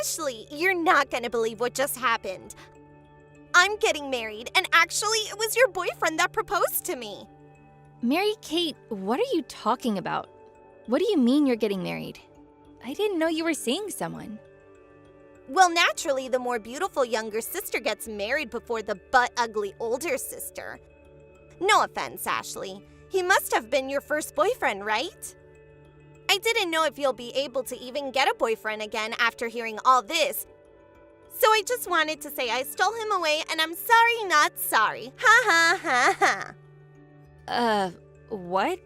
Ashley, you're not gonna believe what just happened. I'm getting married, and actually, it was your boyfriend that proposed to me. Mary-Kate, what are you talking about? What do you mean you're getting married? I didn't know you were seeing someone. Well, naturally, the more beautiful younger sister gets married before the butt-ugly older sister. No offense, Ashley. He must have been your first boyfriend, right? I didn't know if you'll be able to even get a boyfriend again after hearing all this. So I just wanted to say I stole him away and I'm sorry not sorry. Ha ha ha ha. What?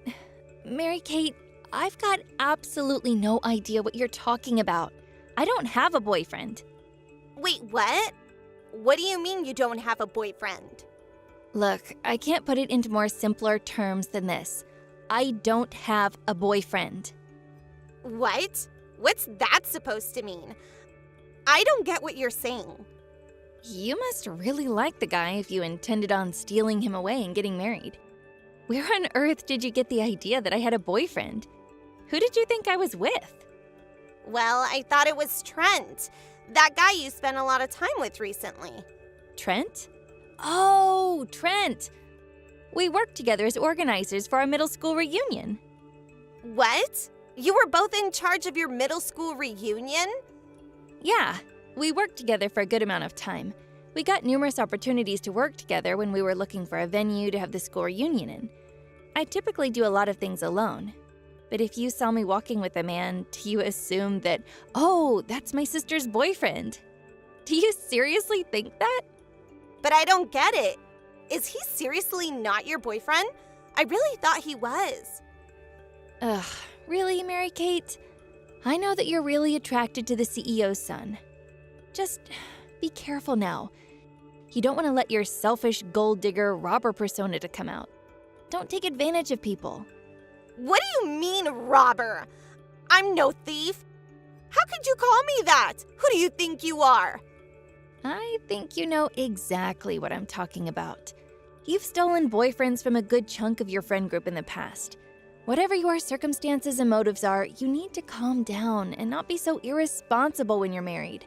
Mary-Kate, I've got absolutely no idea what you're talking about. I don't have a boyfriend. Wait, what? What do you mean you don't have a boyfriend? Look, I can't put it into more simpler terms than this. I don't have a boyfriend. What? What's that supposed to mean? I don't get what you're saying. You must really like the guy if you intended on stealing him away and getting married. Where on earth did you get the idea that I had a boyfriend? Who did you think I was with? Well, I thought it was Trent, that guy you spent a lot of time with recently. Trent? Oh, Trent! We worked together as organizers for our middle school reunion. What? You were both in charge of your middle school reunion? Yeah, we worked together for a good amount of time. We got numerous opportunities to work together when we were looking for a venue to have the school reunion in. I typically do a lot of things alone. But if you saw me walking with a man, do you assume that, oh, that's my sister's boyfriend? Do you seriously think that? But I don't get it. Is he seriously not your boyfriend? I really thought he was. Ugh, really, Mary-Kate? I know that you're really attracted to the CEO's son. Just be careful now. You don't want to let your selfish gold digger robber persona to come out. Don't take advantage of people. What do you mean, robber? I'm no thief. How could you call me that? Who do you think you are? I think you know exactly what I'm talking about. You've stolen boyfriends from a good chunk of your friend group in the past. Whatever your circumstances and motives are, you need to calm down and not be so irresponsible when you're married.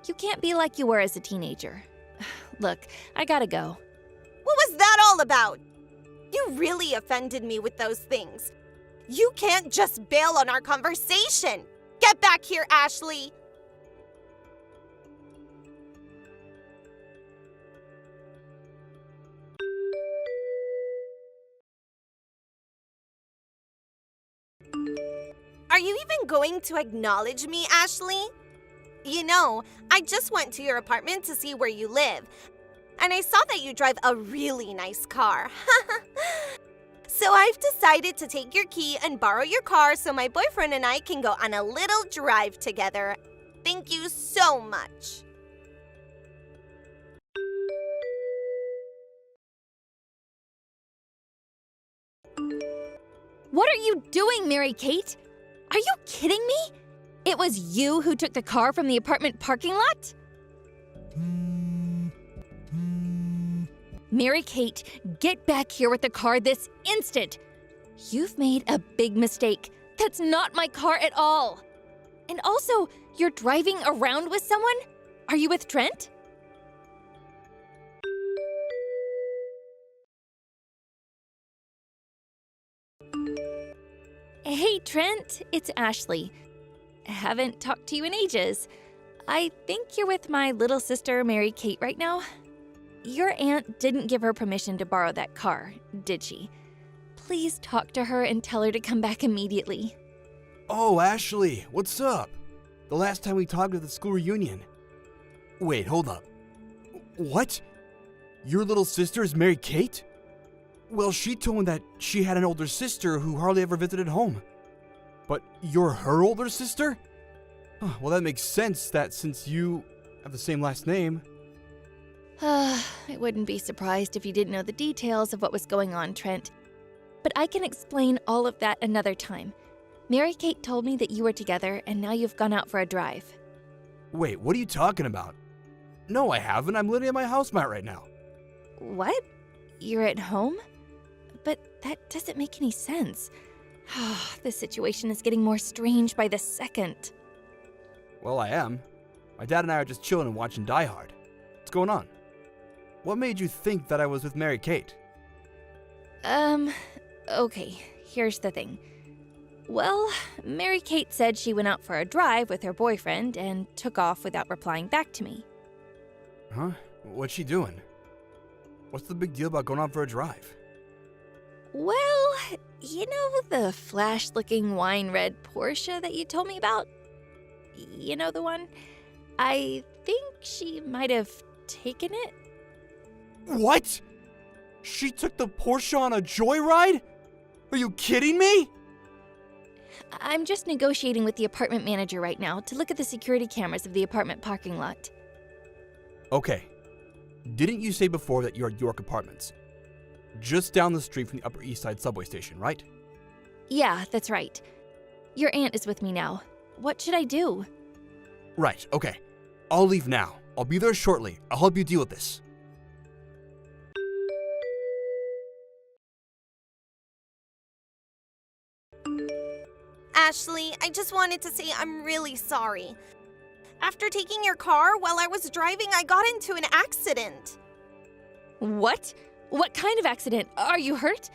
You can't be like you were as a teenager. Look, I gotta go. What was that all about? You really offended me with those things. You can't just bail on our conversation. Get back here, Ashley. Are you even going to acknowledge me, Ashley? You know, I just went to your apartment to see where you live, and I saw that you drive a really nice car. So I've decided to take your key and borrow your car so my boyfriend and I can go on a little drive together. Thank you so much. What are you doing, Mary-Kate? Are you kidding me? It was you who took the car from the apartment parking lot? Mary-Kate, get back here with the car this instant. You've made a big mistake. That's not my car at all. And also, you're driving around with someone? Are you with Trent? Hey, Trent, it's Ashley. I haven't talked to you in ages. I think you're with my little sister, Mary-Kate, right now. Your aunt didn't give her permission to borrow that car, did she? Please talk to her and tell her to come back immediately. Oh, Ashley, what's up? The last time we talked at the school reunion. Wait, hold up. What? Your little sister is Mary-Kate? Well, she told me that she had an older sister who hardly ever visited home. But you're her older sister? Well, that makes sense that since you have the same last name. I wouldn't be surprised if you didn't know the details of what was going on, Trent. But I can explain all of that another time. Mary-Kate told me that you were together and now you've gone out for a drive. Wait, what are you talking about? No, I haven't. I'm living at my housemate right now. What? You're at home? But that doesn't make any sense. This situation is getting more strange by the second. Well, I am. My dad and I are just chilling and watching Die Hard. What's going on? What made you think that I was with Mary Kate? Okay, here's the thing. Well, Mary Kate said she went out for a drive with her boyfriend and took off without replying back to me. Huh? What's she doing? What's the big deal about going out for a drive? Well, you know the flash-looking wine red Porsche that you told me about? You know the one? I think she might have taken it. What? She took the Porsche on a joyride? Are you kidding me? I'm just negotiating with the apartment manager right now to look at the security cameras of the apartment parking lot. Okay. Didn't you say before that you're at York Apartments? Just down the street from the Upper East Side subway station, right? Yeah, that's right. Your aunt is with me now. What should I do? Right, okay. I'll leave now. I'll be there shortly. I'll help you deal with this. Ashley, I just wanted to say I'm really sorry. After taking your car while I was driving, I got into an accident. What? What kind of accident? Are you hurt?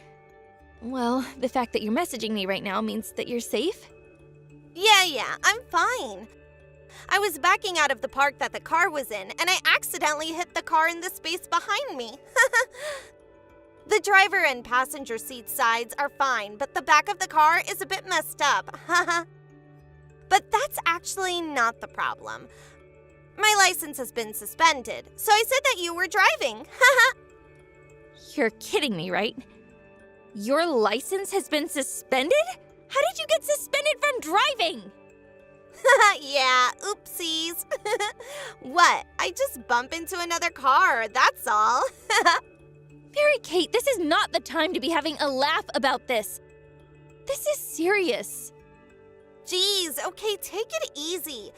Well, the fact that you're messaging me right now means that you're safe? Yeah, I'm fine. I was backing out of the park that the car was in, and I accidentally hit the car in the space behind me. The driver and passenger seat sides are fine, but the back of the car is a bit messed up. But that's actually not the problem. My license has been suspended, so I said that you were driving. You're kidding me, right? Your license has been suspended? How did you get suspended from driving? Yeah, oopsies. What? I just bump into another car, that's all. Mary Kate, this is not the time to be having a laugh about this. This is serious. Jeez, okay, take it easy.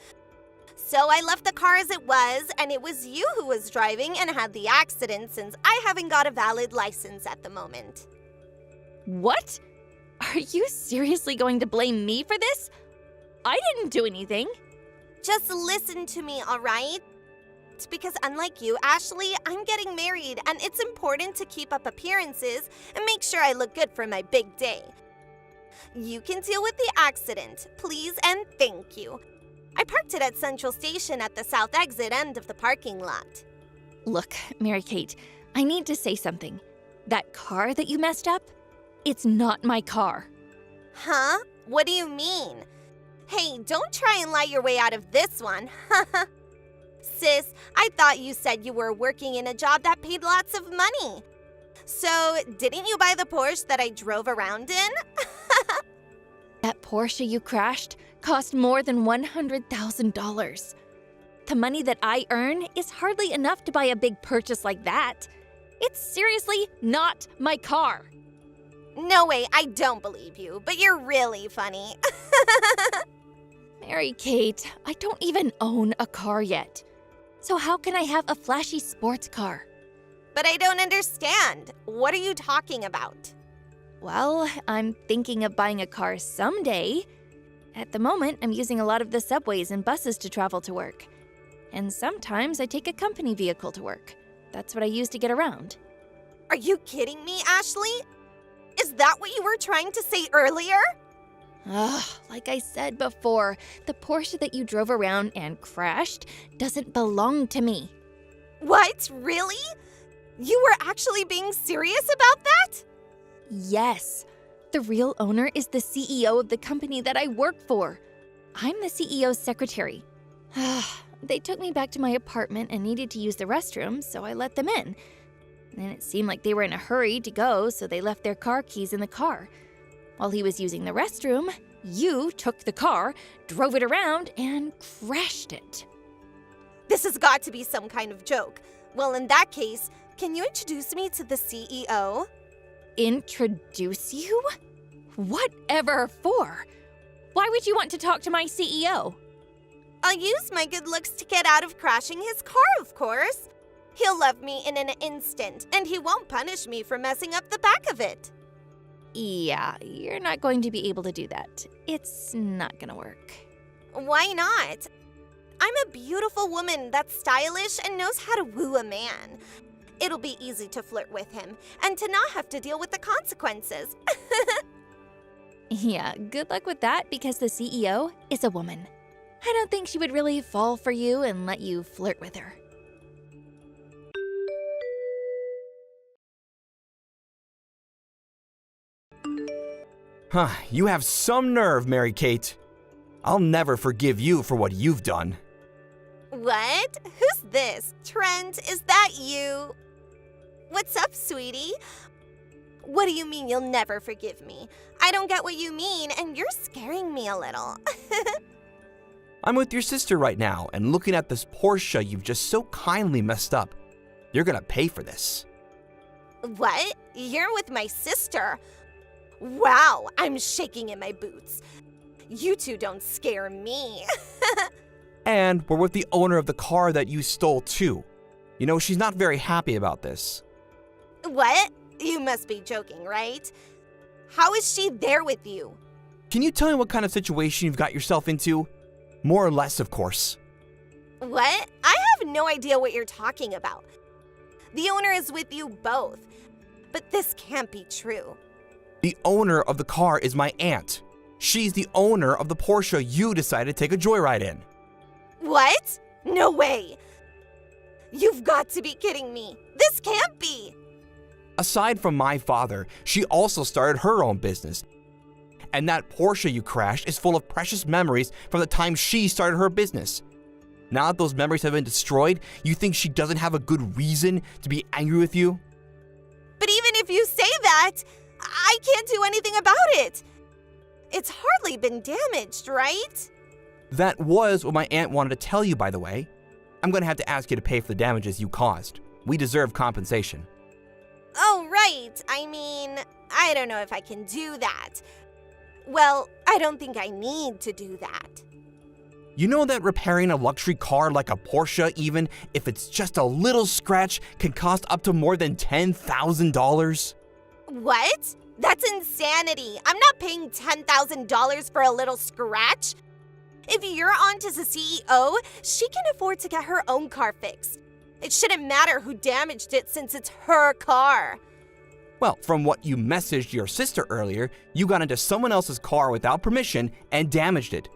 So I left the car as it was, and it was you who was driving and had the accident since I haven't got a valid license at the moment. What? Are you seriously going to blame me for this? I didn't do anything. Just listen to me, all right? Because unlike you, Ashley, I'm getting married, and it's important to keep up appearances and make sure I look good for my big day. You can deal with the accident, please and thank you. I parked it at Central Station at the south exit end of the parking lot. Look, Mary Kate, I need to say something. That car that you messed up, it's not my car. Huh? What do you mean? Hey, don't try and lie your way out of this one. Sis, I thought you said you were working in a job that paid lots of money. So, didn't you buy the Porsche that I drove around in? That Porsche you crashed cost more than $100,000. The money that I earn is hardly enough to buy a big purchase like that. It's seriously not my car. No way, I don't believe you, but you're really funny. Mary Kate, I don't even own a car yet. So how can I have a flashy sports car? But I don't understand. What are you talking about? Well, I'm thinking of buying a car someday. At the moment, I'm using a lot of the subways and buses to travel to work. And sometimes I take a company vehicle to work. That's what I use to get around. Are you kidding me, Ashley? Is that what you were trying to say earlier? Ugh, like I said before, the Porsche that you drove around and crashed doesn't belong to me. What? Really? You were actually being serious about that? Yes. The real owner is the CEO of the company that I work for. I'm the CEO's secretary. They took me back to my apartment and needed to use the restroom, so I let them in. And it seemed like they were in a hurry to go, so they left their car keys in the car. While he was using the restroom, you took the car, drove it around, and crashed it. This has got to be some kind of joke. Well, in that case, can you introduce me to the CEO? Introduce you? Whatever for? Why would you want to talk to my CEO? I'll use my good looks to get out of crashing his car, of course. He'll love me in an instant, and he won't punish me for messing up the back of it. Yeah, you're not going to be able to do that. It's not gonna work. Why not? I'm a beautiful woman that's stylish and knows how to woo a man. It'll be easy to flirt with him and to not have to deal with the consequences. Yeah, good luck with that because the CEO is a woman. I don't think she would really fall for you and let you flirt with her. Huh, you have some nerve, Mary Kate. I'll never forgive you for what you've done. What? Who's this? Trent, is that you? What's up, sweetie? What do you mean you'll never forgive me? I don't get what you mean, and you're scaring me a little. I'm with your sister right now and looking at this Porsche you've just so kindly messed up. You're gonna pay for this. What? You're with my sister? Wow, I'm shaking in my boots. You two don't scare me. And we're with the owner of the car that you stole too. You know, she's not very happy about this. What? You must be joking, right? How is she there with you? Can you tell me what kind of situation you've got yourself into? More or less, of course. What? I have no idea what you're talking about. The owner is with you both. But this can't be true. The owner of the car is my aunt. She's the owner of the Porsche you decided to take a joyride in. What? No way. You've got to be kidding me. This can't be. Aside from my father, she also started her own business. And that Porsche you crashed is full of precious memories from the time she started her business. Now that those memories have been destroyed, you think she doesn't have a good reason to be angry with you? But even if you say that, I can't do anything about it. It's hardly been damaged, right? That was what my aunt wanted to tell you, by the way. I'm going to have to ask you to pay for the damages you caused. We deserve compensation. Oh, right. I mean, I don't know if I can do that. Well, I don't think I need to do that. You know that repairing a luxury car like a Porsche, even if it's just a little scratch, can cost up to more than $10,000? What? That's insanity. I'm not paying $10,000 for a little scratch. If your aunt is a CEO, she can afford to get her own car fixed. It shouldn't matter who damaged it since it's her car. Well, from what you messaged your sister earlier, you got into someone else's car without permission and damaged it.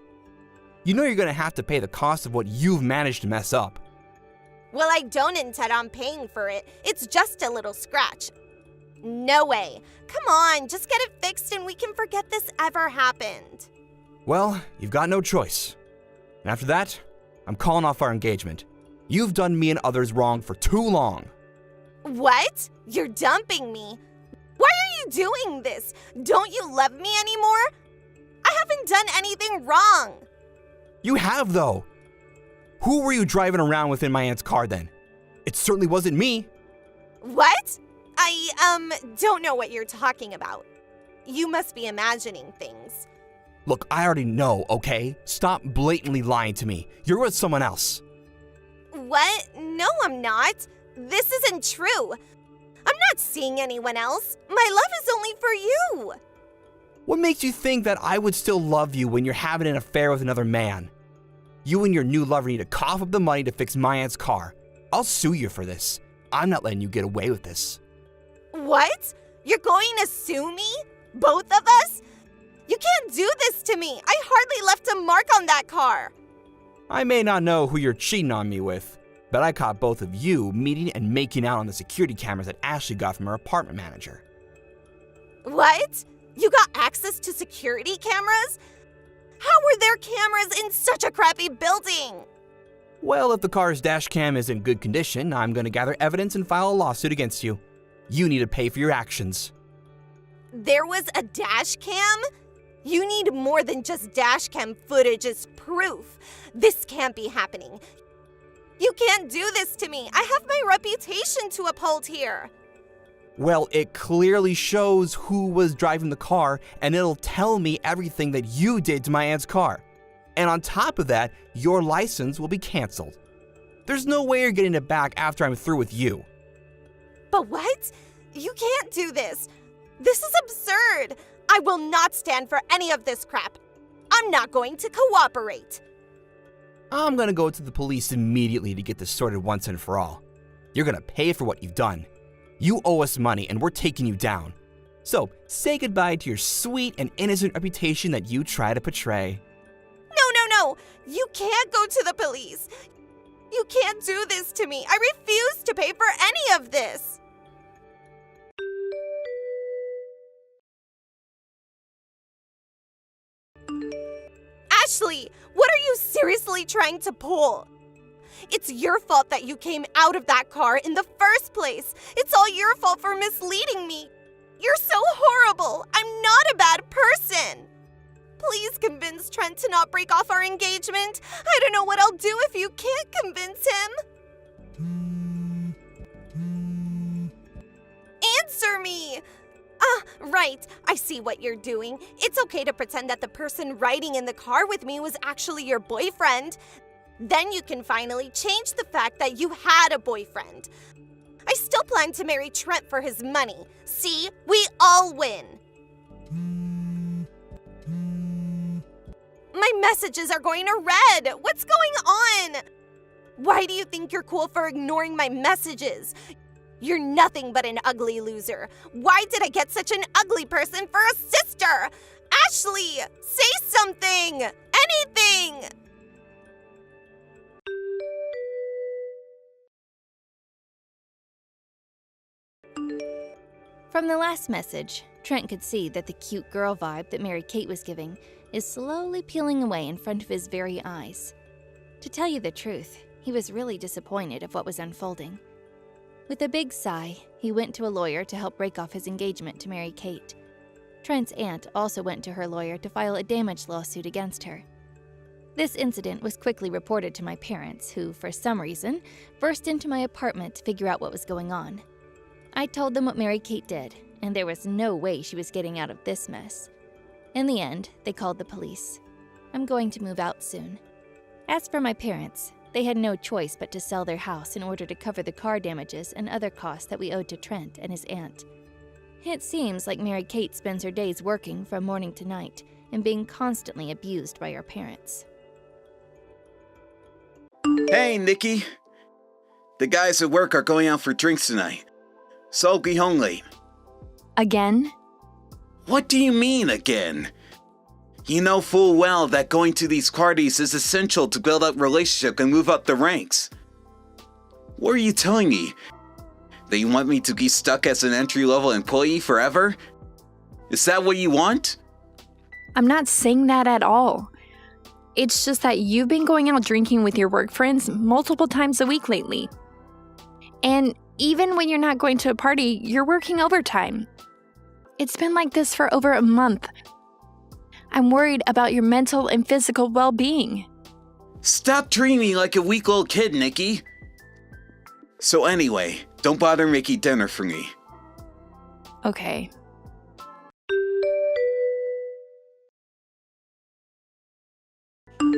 You know you're going to have to pay the cost of what you've managed to mess up. Well, I don't intend on paying for it. It's just a little scratch. No way. Come on, just get it fixed and we can forget this ever happened. Well, you've got no choice. And after that, I'm calling off our engagement. You've done me and others wrong for too long. What? You're dumping me? Why are you doing this? Don't you love me anymore? I haven't done anything wrong. You have, though. Who were you driving around with in my aunt's car then? It certainly wasn't me. What? I don't know what you're talking about. You must be imagining things. Look, I already know, okay? Stop blatantly lying to me. You're with someone else. What? No, I'm not. This isn't true. I'm not seeing anyone else. My love is only for you. What makes you think that I would still love you when you're having an affair with another man? You and your new lover need to cough up the money to fix my aunt's car. I'll sue you for this. I'm not letting you get away with this. What? You're going to sue me? Both of us? You can't do this to me. I hardly left a mark on that car. I may not know who you're cheating on me with, but I caught both of you meeting and making out on the security cameras that Ashley got from her apartment manager. What? You got access to security cameras? How were there cameras in such a crappy building? Well, if the car's dash cam is in good condition, I'm going to gather evidence and file a lawsuit against you. You need to pay for your actions. There was a dash cam? You need more than just dash cam footage as proof. This can't be happening. You can't do this to me. I have my reputation to uphold here. Well, it clearly shows who was driving the car, and it'll tell me everything that you did to my aunt's car. And on top of that, your license will be canceled. There's no way you're getting it back after I'm through with you. But what? You can't do this. This is absurd. I will not stand for any of this crap. I'm not going to cooperate. I'm gonna go to the police immediately to get this sorted once and for all. You're gonna pay for what you've done. You owe us money and we're taking you down. So say goodbye to your sweet and innocent reputation that you try to portray. No! You can't go to the police! You can't do this to me! I refuse to pay for any of this! Ashley, what are you seriously trying to pull? It's your fault that you came out of that car in the first place. It's all your fault for misleading me. You're so horrible. I'm not a bad person. Please convince Trent to not break off our engagement. I don't know what I'll do if you can't convince him. Answer me! Right. I see what you're doing. It's okay to pretend that the person riding in the car with me was actually your boyfriend. Then you can finally change the fact that you had a boyfriend. I still plan to marry Trent for his money. See? We all win. My messages are going to red. What's going on? Why do you think you're cool for ignoring my messages? You're nothing but an ugly loser. Why did I get such an ugly person for a sister? Ashley, say something! Anything! From the last message, Trent could see that the cute girl vibe that Mary-Kate was giving is slowly peeling away in front of his very eyes. To tell you the truth, he was really disappointed of what was unfolding. With a big sigh, he went to a lawyer to help break off his engagement to Mary-Kate. Trent's aunt also went to her lawyer to file a damage lawsuit against her. This incident was quickly reported to my parents, who, for some reason, burst into my apartment to figure out what was going on. I told them what Mary-Kate did, and there was no way she was getting out of this mess. In the end, they called the police. I'm going to move out soon. As for my parents, they had no choice but to sell their house in order to cover the car damages and other costs that we owed to Trent and his aunt. It seems like Mary-Kate spends her days working from morning to night and being constantly abused by her parents. Hey, Nikki. The guys at work are going out for drinks tonight, so I'll be home late. Again? What do you mean, again? You know full well that going to these parties is essential to build up relationship and move up the ranks. What are you telling me? That you want me to be stuck as an entry-level employee forever? Is that what you want? I'm not saying that at all. It's just that you've been going out drinking with your work friends multiple times a week lately. And even when you're not going to a party, you're working overtime. It's been like this for over a month. I'm worried about your mental and physical well-being. Stop treating me like a weak little kid, Nikki. So anyway, don't bother making dinner for me. Okay.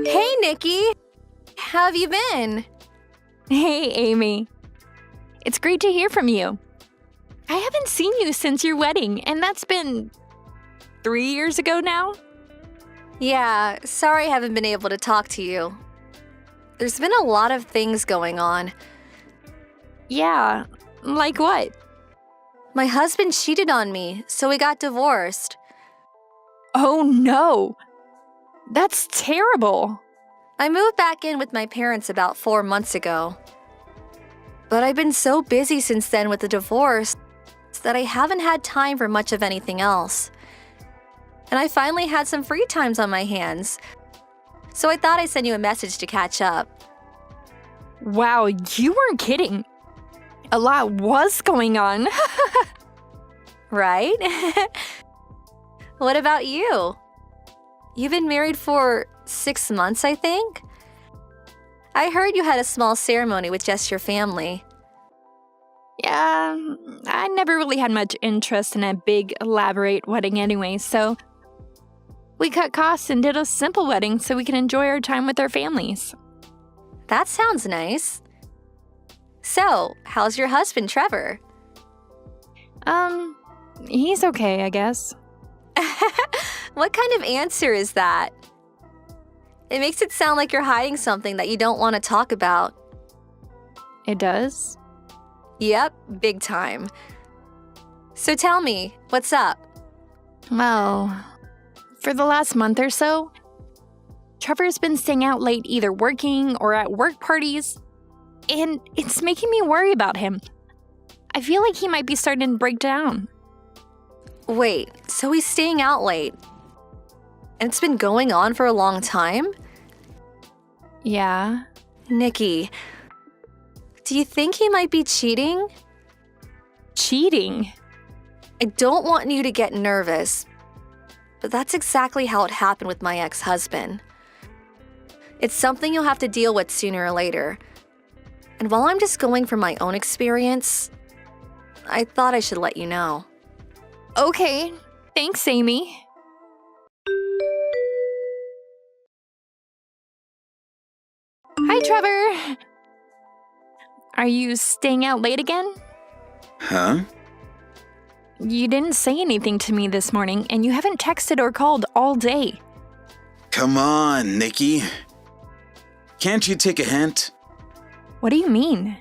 Hey, Nikki! How have you been? Hey, Amy. It's great to hear from you. I haven't seen you since your wedding, and that's been 3 years ago now? Yeah, sorry I haven't been able to talk to you. There's been a lot of things going on. Yeah, like what? My husband cheated on me, so we got divorced. Oh no! That's terrible! I moved back in with my parents about 4 months ago. But I've been so busy since then with the divorce that I haven't had time for much of anything else. And I finally had some free times on my hands. So I thought I'd send you a message to catch up. Wow, you weren't kidding. A lot was going on. Right? What about you? You've been married for 6 months, I think? I heard you had a small ceremony with just your family. Yeah, I never really had much interest in a big, elaborate wedding anyway, so we cut costs and did a simple wedding so we can enjoy our time with our families. That sounds nice. So, how's your husband, Trevor? He's okay, I guess. What kind of answer is that? It makes it sound like you're hiding something that you don't want to talk about. It does? Yep, big time. So tell me, what's up? Well, for the last month or so, Trevor's been staying out late either working or at work parties, and it's making me worry about him. I feel like he might be starting to break down. Wait, so he's staying out late? And it's been going on for a long time? Yeah. Nikki, do you think he might be cheating? Cheating? I don't want you to get nervous, but that's exactly how it happened with my ex-husband. It's something you'll have to deal with sooner or later. And while I'm just going from my own experience, I thought I should let you know. Okay. Thanks, Amy. Hi, Trevor. Are you staying out late again? Huh? You didn't say anything to me this morning, and you haven't texted or called all day. Come on, Nikki. Can't you take a hint? What do you mean?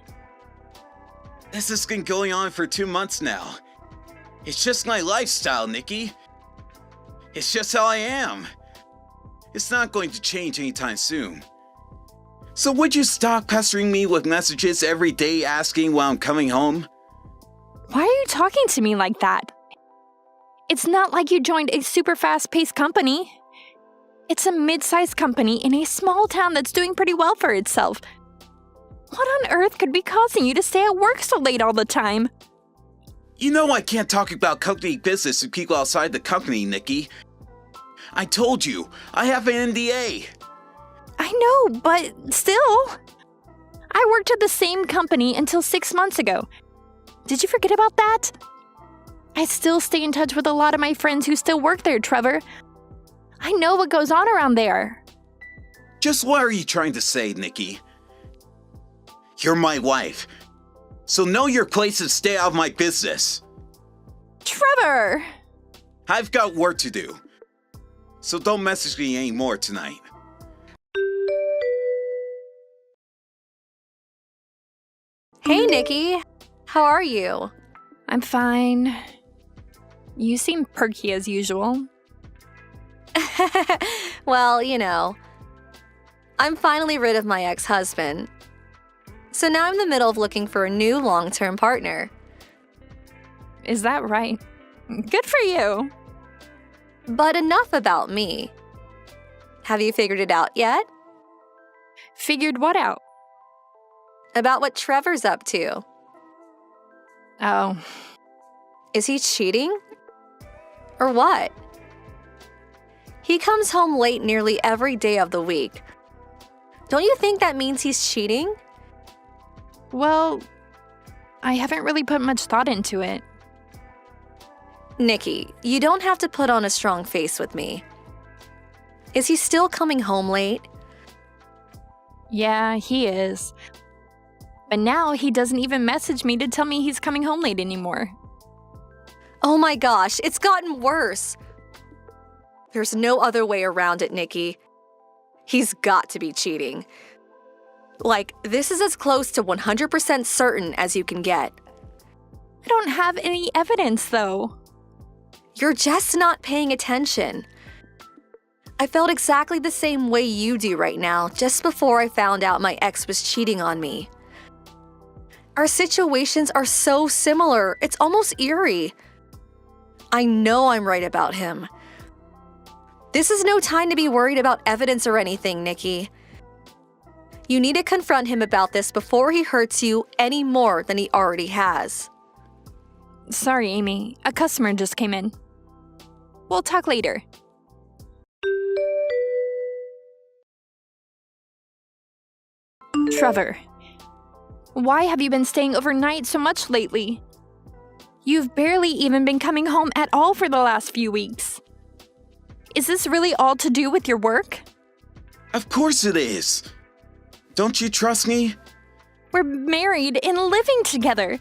This has been going on for 2 months now. It's just my lifestyle, Nikki. It's just how I am. It's not going to change anytime soon. So would you stop pestering me with messages every day asking when I'm coming home? Why are you talking to me like that? It's not like you joined a super fast-paced company. It's a mid-sized company in a small town that's doing pretty well for itself. What on earth could be causing you to stay at work so late all the time? You know I can't talk about company business to people outside the company, Nikki. I told you, I have an NDA. I know, but still. I worked at the same company until 6 months ago. Did you forget about that? I still stay in touch with a lot of my friends who still work there, Trevor. I know what goes on around there. Just what are you trying to say, Nikki? You're my wife, so know your place and stay out of my business. Trevor! I've got work to do, so don't message me anymore tonight. Hey, Nikki. How are you? I'm fine. You seem perky as usual. Well, you know, I'm finally rid of my ex-husband. So now I'm in the middle of looking for a new long-term partner. Is that right? Good for you. But enough about me. Have you figured it out yet? Figured what out? About what Trevor's up to. Oh. Is he cheating? Or what? He comes home late nearly every day of the week. Don't you think that means he's cheating? Well, I haven't really put much thought into it. Nikki, you don't have to put on a strong face with me. Is he still coming home late? Yeah, he is. But now he doesn't even message me to tell me he's coming home late anymore. Oh my gosh, it's gotten worse. There's no other way around it, Nikki. He's got to be cheating. Like, this is as close to 100% certain as you can get. I don't have any evidence, though. You're just not paying attention. I felt exactly the same way you do right now, just before I found out my ex was cheating on me. Our situations are so similar, it's almost eerie. I know I'm right about him. This is no time to be worried about evidence or anything, Nikki. You need to confront him about this before he hurts you any more than he already has. Sorry, Amy. A customer just came in. We'll talk later. Trevor, why have you been staying overnight so much lately? You've barely even been coming home at all for the last few weeks. Is this really all to do with your work? Of course it is. Don't you trust me? We're married and living together.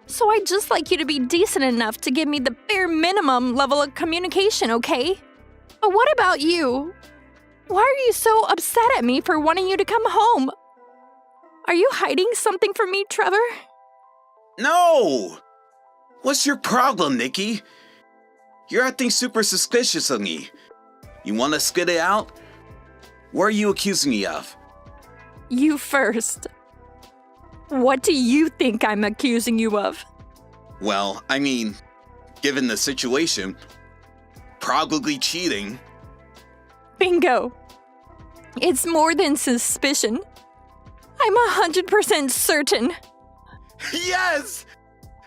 So I'd just like you to be decent enough to give me the bare minimum level of communication, okay? But what about you? Why are you so upset at me for wanting you to come home? Are you hiding something from me, Trevor? No! What's your problem, Nikki? You're acting super suspicious of me. You want to spit it out? What are you accusing me of? You first. What do you think I'm accusing you of? Well, I mean, given the situation, probably cheating. Bingo. It's more than suspicion. I'm 100% certain. Yes!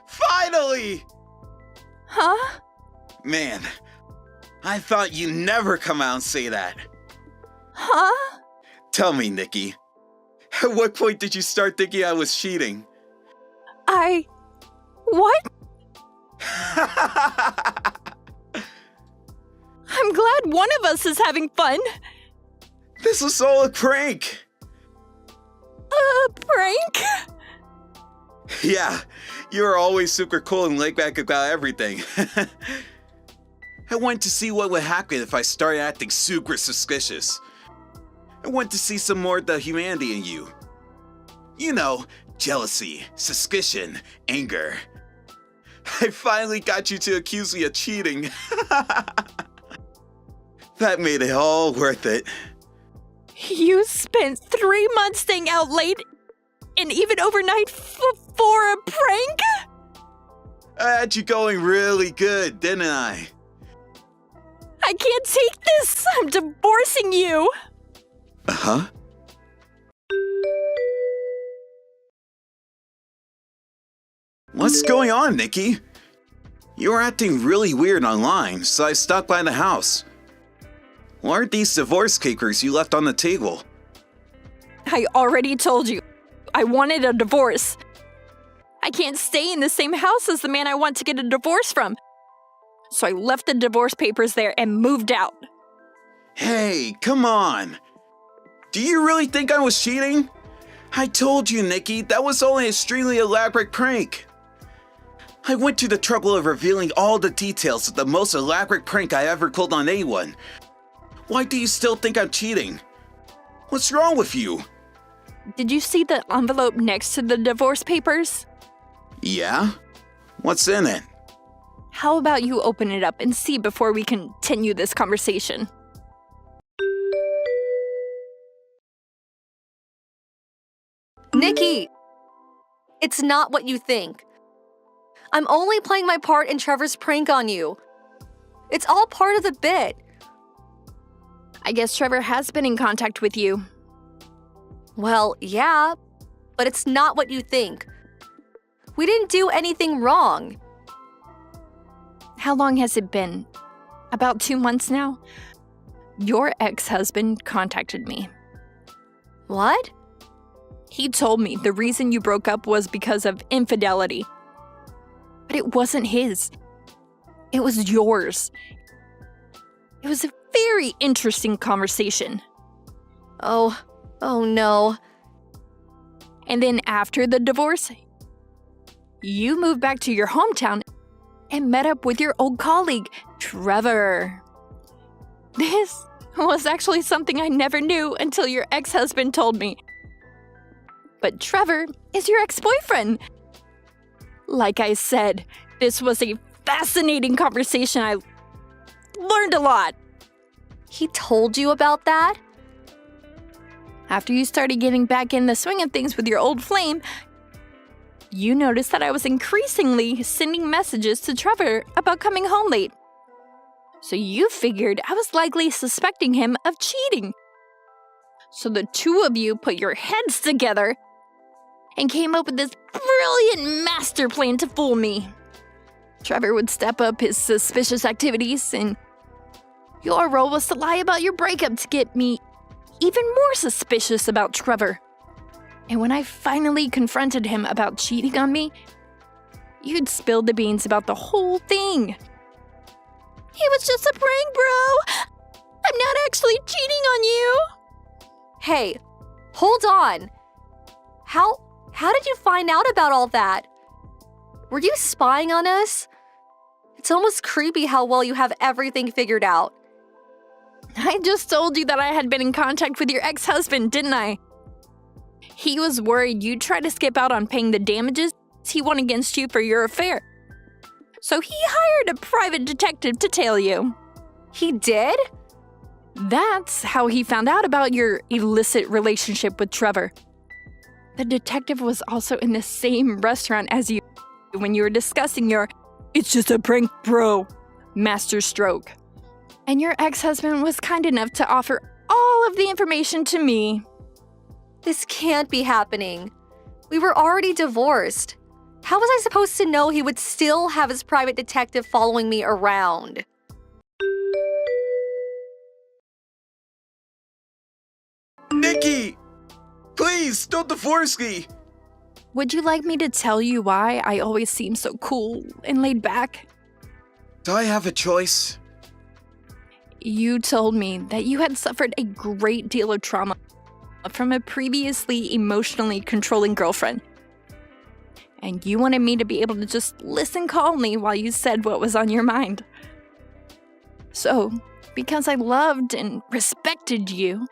Finally! Huh? Man, I thought you'd never come out and say that. Huh? Tell me, Nikki. At what point did you start thinking I was cheating? What? I'm glad one of us is having fun. This was all a prank. A prank? Yeah, you were always super cool and laid back about everything. I wanted to see what would happen if I started acting super suspicious. I wanted to see some more of the humanity in you. You know, jealousy, suspicion, anger. I finally got you to accuse me of cheating. That made it all worth it. You spent 3 months staying out late and even overnight for a prank? I had you going really good, didn't I? I can't take this! I'm divorcing you! Uh-huh. What's going on, Nikki? You were acting really weird online, so I stopped by the house. What are these divorce papers you left on the table? I already told you. I wanted a divorce. I can't stay in the same house as the man I want to get a divorce from. So I left the divorce papers there and moved out. Hey, come on. Do you really think I was cheating? I told you, Nikki, that was only an extremely elaborate prank. I went to the trouble of revealing all the details of the most elaborate prank I ever pulled on anyone. Why do you still think I'm cheating? What's wrong with you? Did you see the envelope next to the divorce papers? Yeah? What's in it? How about you open it up and see before we continue this conversation? Nikki, it's not what you think. I'm only playing my part in Trevor's prank on you. It's all part of the bit. I guess Trevor has been in contact with you. Well, yeah, but it's not what you think. We didn't do anything wrong. How long has it been? About 2 months now? Your ex-husband contacted me. What? He told me the reason you broke up was because of infidelity. But it wasn't his. It was yours. It was a very interesting conversation. Oh no. And then after the divorce, you moved back to your hometown and met up with your old colleague, Trevor. This was actually something I never knew until your ex-husband told me. But Trevor is your ex-boyfriend. Like I said, this was a fascinating conversation. I learned a lot. He told you about that? After you started getting back in the swing of things with your old flame, you noticed that I was increasingly sending messages to Trevor about coming home late. So you figured I was likely suspecting him of cheating. So the two of you put your heads together and came up with this brilliant master plan to fool me. Trevor would step up his suspicious activities, and your role was to lie about your breakup to get me even more suspicious about Trevor. And when I finally confronted him about cheating on me, you'd spilled the beans about the whole thing. It was just a prank, bro. I'm not actually cheating on you. Hey, hold on. How did you find out about all that? Were you spying on us? It's almost creepy how well you have everything figured out. I just told you that I had been in contact with your ex-husband, didn't I? He was worried you'd try to skip out on paying the damages he won against you for your affair. So he hired a private detective to tail you. He did? That's how he found out about your illicit relationship with Trevor. The detective was also in the same restaurant as you when you were discussing your "it's just a prank, bro" master stroke. And your ex-husband was kind enough to offer all of the information to me. This can't be happening. We were already divorced. How was I supposed to know he would still have his private detective following me around? Nikki! Please, don't divorce me! Would you like me to tell you why I always seem so cool and laid back? Do I have a choice? You told me that you had suffered a great deal of trauma from a previously emotionally controlling girlfriend. And you wanted me to be able to just listen calmly while you said what was on your mind. So, because I loved and respected you,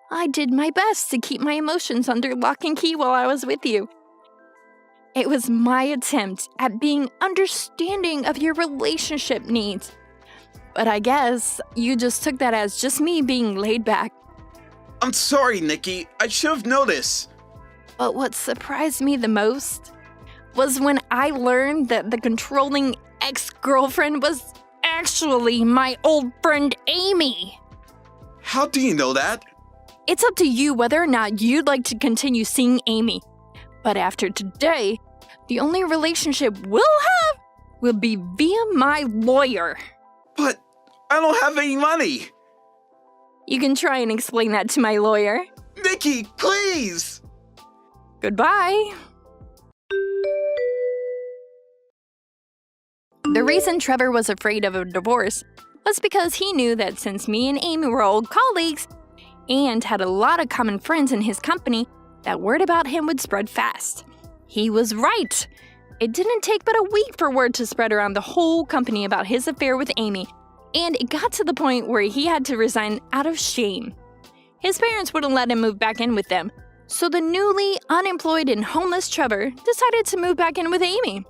I did my best to keep my emotions under lock and key while I was with you. It was my attempt at being understanding of your relationship needs. But I guess you just took that as just me being laid back. I'm sorry, Nikki. I should have noticed. But what surprised me the most was when I learned that the controlling ex-girlfriend was actually my old friend Amy. How do you know that? It's up to you whether or not you'd like to continue seeing Amy. But after today, the only relationship we'll have will be via my lawyer. But I don't have any money. You can try and explain that to my lawyer. Nikki, please! Goodbye. The reason Trevor was afraid of a divorce was because he knew that since me and Amy were old colleagues and had a lot of common friends in his company, that word about him would spread fast. He was right. It didn't take but a week for word to spread around the whole company about his affair with Amy, and it got to the point where he had to resign out of shame. His parents wouldn't let him move back in with them, so the newly unemployed and homeless Trevor decided to move back in with Amy.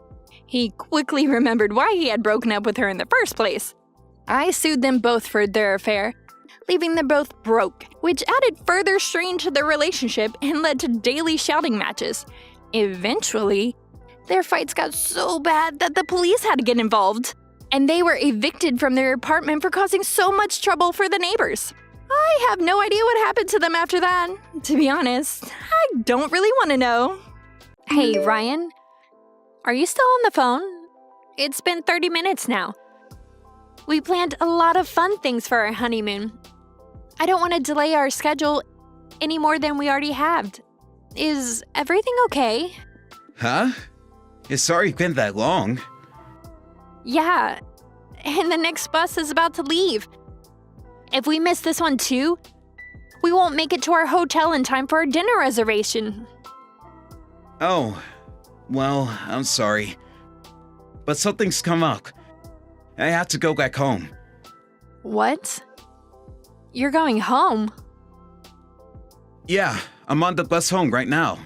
He quickly remembered why he had broken up with her in the first place. I sued them both for their affair, leaving them both broke, which added further strain to their relationship and led to daily shouting matches. Eventually, their fights got so bad that the police had to get involved, and they were evicted from their apartment for causing so much trouble for the neighbors. I have no idea what happened to them after that. To be honest, I don't really want to know. Hey, Ryan, are you still on the phone? It's been 30 minutes now. We planned a lot of fun things for our honeymoon. I don't want to delay our schedule any more than we already have. Is everything okay? Huh? It's already been that long. Yeah, and the next bus is about to leave. If we miss this one too, we won't make it to our hotel in time for our dinner reservation. Oh, well, I'm sorry. But something's come up. I have to go back home. What? You're going home? Yeah, I'm on the bus home right now.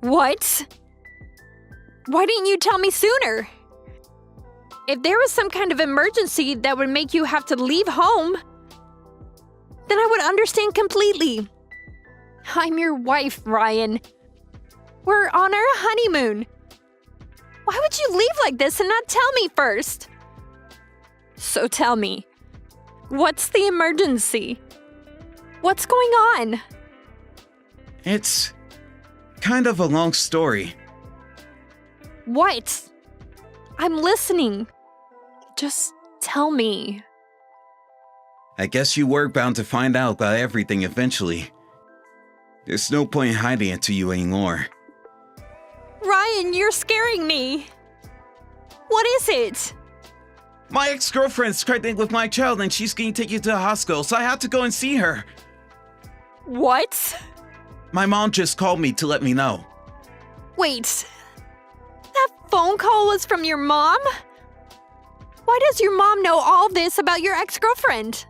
What? Why didn't you tell me sooner? If there was some kind of emergency that would make you have to leave home, then I would understand completely. I'm your wife, Ryan. We're on our honeymoon. Why would you leave like this and not tell me first? So tell me, what's the emergency? What's going on? It's kind of a long story. What? I'm listening. Just tell me. I guess you were bound to find out about everything eventually. There's no point in hiding it to you anymore. Ryan, you're scaring me. What is it? My ex-girlfriend's pregnant with my child and she's getting taken to the hospital, so I had to go and see her. What? My mom just called me to let me know. Wait. That phone call was from your mom? Why does your mom know all this about your ex-girlfriend?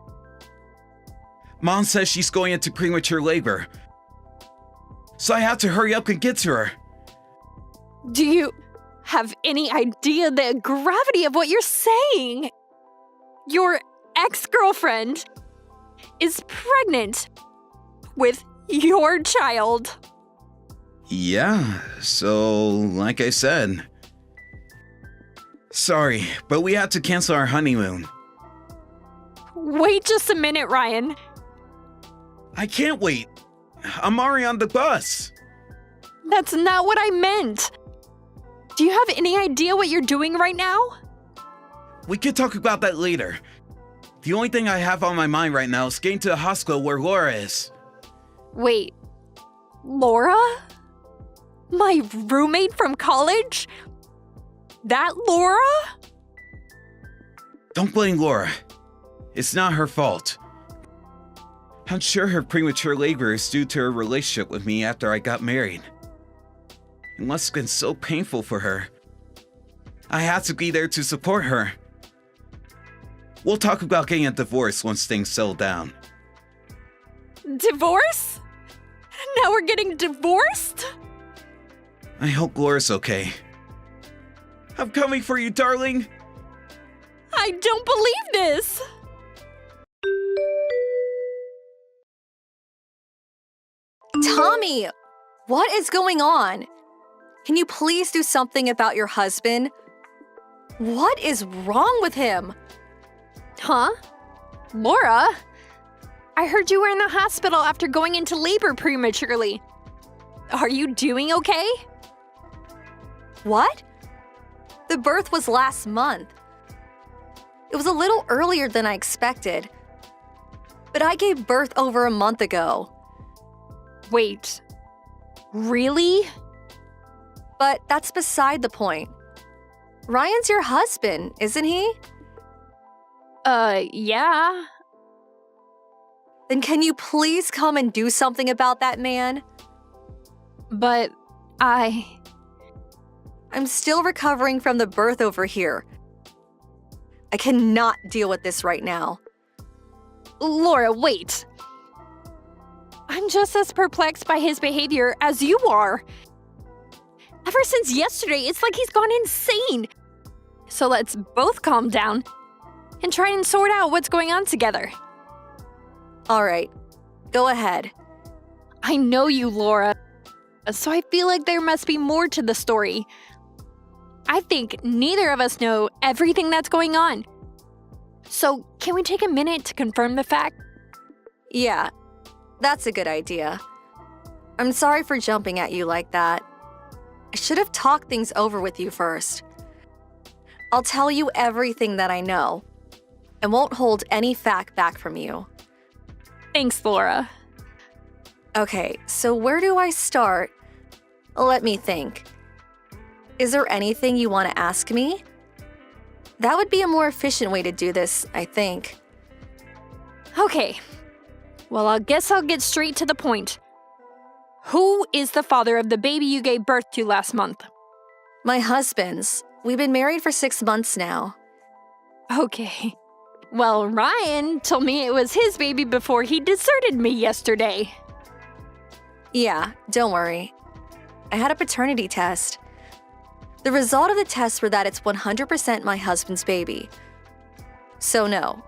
Mom says she's going into premature labor. So I have to hurry up and get to her. Do you have any idea the gravity of what you're saying? Your ex-girlfriend is pregnant with your child. Yeah, so like I said. Sorry, but we had to cancel our honeymoon. Wait just a minute, Ryan. I can't wait. I'm already on the bus. That's not what I meant. Do you have any idea what you're doing right now? We could talk about that later. The only thing I have on my mind right now is getting to the hospital where Laura is. Wait, Laura? My roommate from college? That Laura? Don't blame Laura. It's not her fault. I'm sure her premature labor is due to her relationship with me after I got married. It must have been so painful for her. I had to be there to support her. We'll talk about getting a divorce once things settle down. Divorce? Now we're getting divorced? I hope Laura's okay. I'm coming for you, darling. I don't believe this. Tommy, what is going on? Can you please do something about your husband? What is wrong with him? Huh? Laura? I heard you were in the hospital after going into labor prematurely. Are you doing okay? What? The birth was last month. It was a little earlier than I expected. But I gave birth over a month ago. Wait, really? But that's beside the point. Ryan's your husband, isn't he? Yeah. Then can you please come and do something about that man? But I'm still recovering from the birth over here. I cannot deal with this right now. Laura, wait. I'm just as perplexed by his behavior as you are. Ever since yesterday, it's like he's gone insane. So let's both calm down and try and sort out what's going on together. All right, go ahead. I know you, Laura, so I feel like there must be more to the story. I think neither of us know everything that's going on. So can we take a minute to confirm the fact? Yeah, that's a good idea. I'm sorry for jumping at you like that. I should have talked things over with you first. I'll tell you everything that I know and won't hold any fact back from you. Thanks, Laura. Okay, so where do I start? Let me think. Is there anything you want to ask me? That would be a more efficient way to do this, I think. Okay. Well, I guess I'll get straight to the point. Who is the father of the baby you gave birth to last month? My husband's. We've been married for 6 months now. Okay. Well, Ryan told me it was his baby before he deserted me yesterday. Yeah, don't worry. I had a paternity test. The result of the test were that it's 100% my husband's baby. So no,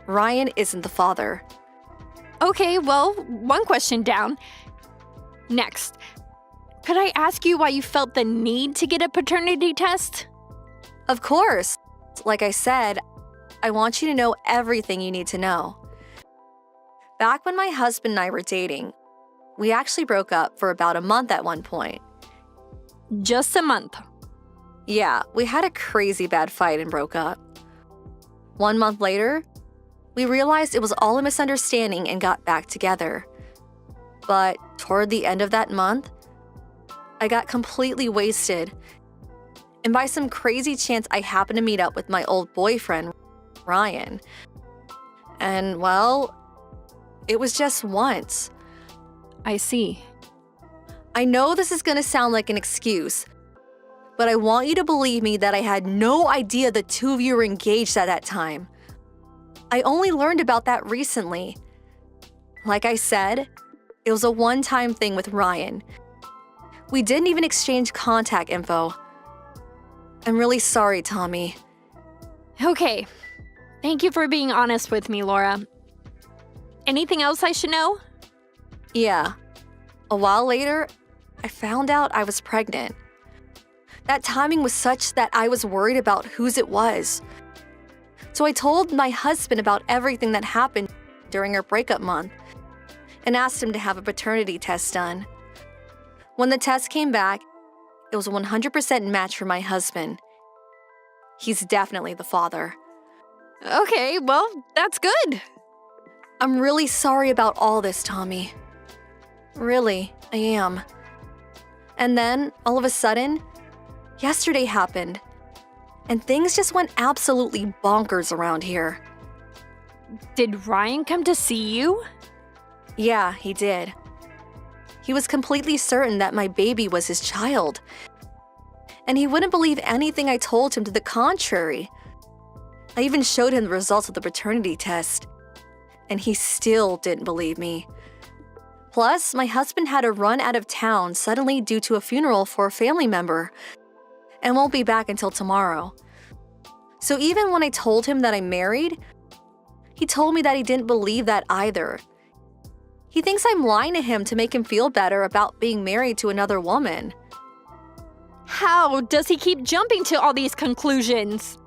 Ryan isn't the father. Okay, well, one question down. Next, could I ask you why you felt the need to get a paternity test? Of course. Like I said, I want you to know everything you need to know. Back when my husband and I were dating, we actually broke up for about a month at one point. Just a month. Yeah, we had a crazy bad fight and broke up. 1 month later, we realized it was all a misunderstanding and got back together. But toward the end of that month, I got completely wasted. And by some crazy chance, I happened to meet up with my old boyfriend, Ryan. And well, it was just once. I see. I know this is gonna sound like an excuse, But I want you to believe me that I had no idea the two of you were engaged at that time. I only learned about that recently. Like I said, it was a one-time thing with Ryan. We didn't even exchange contact info. I'm really sorry, Tommy. Okay. Thank you for being honest with me, Laura. Anything else I should know? Yeah. A while later, I found out I was pregnant. That timing was such that I was worried about whose it was. So I told my husband about everything that happened during our breakup month and asked him to have a paternity test done. When the test came back, it was a 100% match for my husband. He's definitely the father. Okay, well, that's good. I'm really sorry about all this, Tommy. Really, I am. And then, all of a sudden, yesterday happened, and things just went absolutely bonkers around here. Did Ryan come to see you? Yeah, he did. He was completely certain that my baby was his child. And he wouldn't believe anything I told him to the contrary. I even showed him the results of the paternity test, and he still didn't believe me. Plus, my husband had to run out of town suddenly due to a funeral for a family member and won't be back until tomorrow. So even when I told him that I'm married, he told me that he didn't believe that either. He thinks I'm lying to him to make him feel better about being married to another woman. How does he keep jumping to all these conclusions?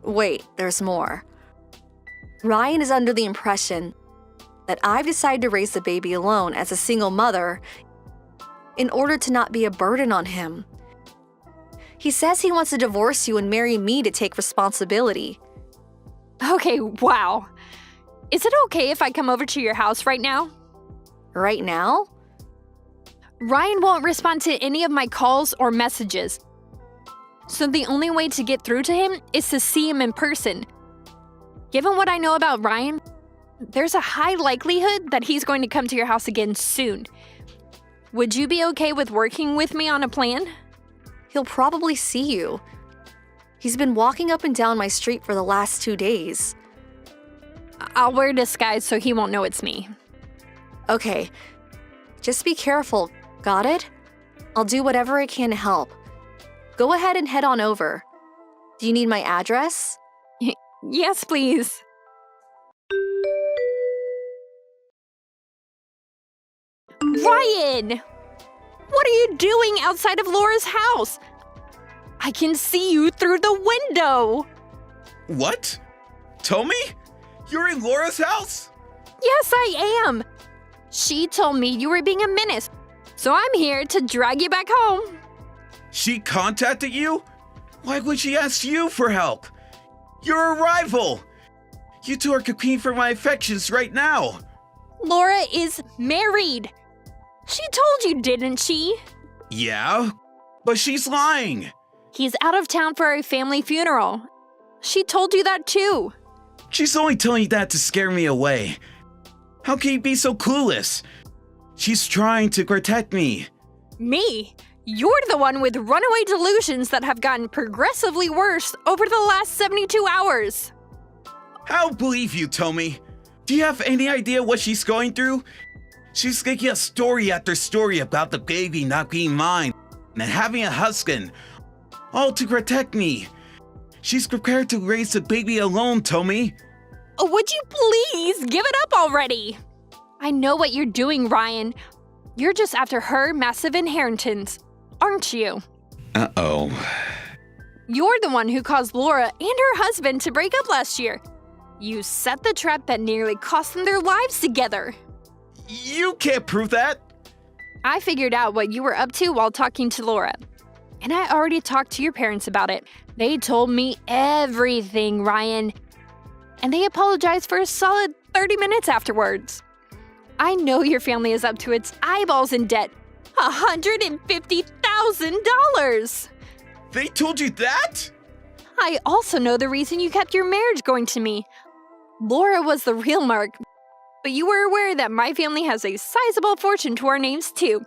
Wait, there's more. Ryan is under the impression that I've decided to raise the baby alone as a single mother in order to not be a burden on him. He says he wants to divorce you and marry me to take responsibility. Okay, wow. Is it okay if I come over to your house right now? Right now? Ryan won't respond to any of my calls or messages. So the only way to get through to him is to see him in person. Given what I know about Ryan, there's a high likelihood that he's going to come to your house again soon. Would you be okay with working with me on a plan? He'll probably see you. He's been walking up and down my street for the last 2 days. I'll wear a disguise so he won't know it's me. Okay, just be careful, got it? I'll do whatever I can to help. Go ahead and head on over. Do you need my address? Yes, please. Ryan! What are you doing outside of Laura's house? I can see you through the window. What? Tommy? You're in Laura's house? Yes, I am. She told me you were being a menace, so I'm here to drag you back home. She contacted you? Why would she ask you for help? You're a rival. You two are competing for my affections right now. Laura is married. She told you, didn't she? Yeah, but she's lying. He's out of town for a family funeral. She told you that too. She's only telling you that to scare me away. How can you be so clueless? She's trying to protect me. Me? You're the one with runaway delusions that have gotten progressively worse over the last 72 hours. I'll believe you, Tommy. Do you have any idea what she's going through? She's making a story after story about the baby not being mine and having a husband, all to protect me. She's prepared to raise the baby alone, Tommy. Would you please give it up already? I know what you're doing, Ryan. You're just after her massive inheritance, aren't you? Uh-oh. You're the one who caused Laura and her husband to break up last year. You set the trap that nearly cost them their lives together. You can't prove that. I figured out what you were up to while talking to Laura. And I already talked to your parents about it. They told me everything, Ryan. And they apologized for a solid 30 minutes afterwards. I know your family is up to its eyeballs in debt. $150,000! They told you that? I also know the reason you kept your marriage going to me. Laura was the real mark, but you were aware that my family has a sizable fortune to our names too.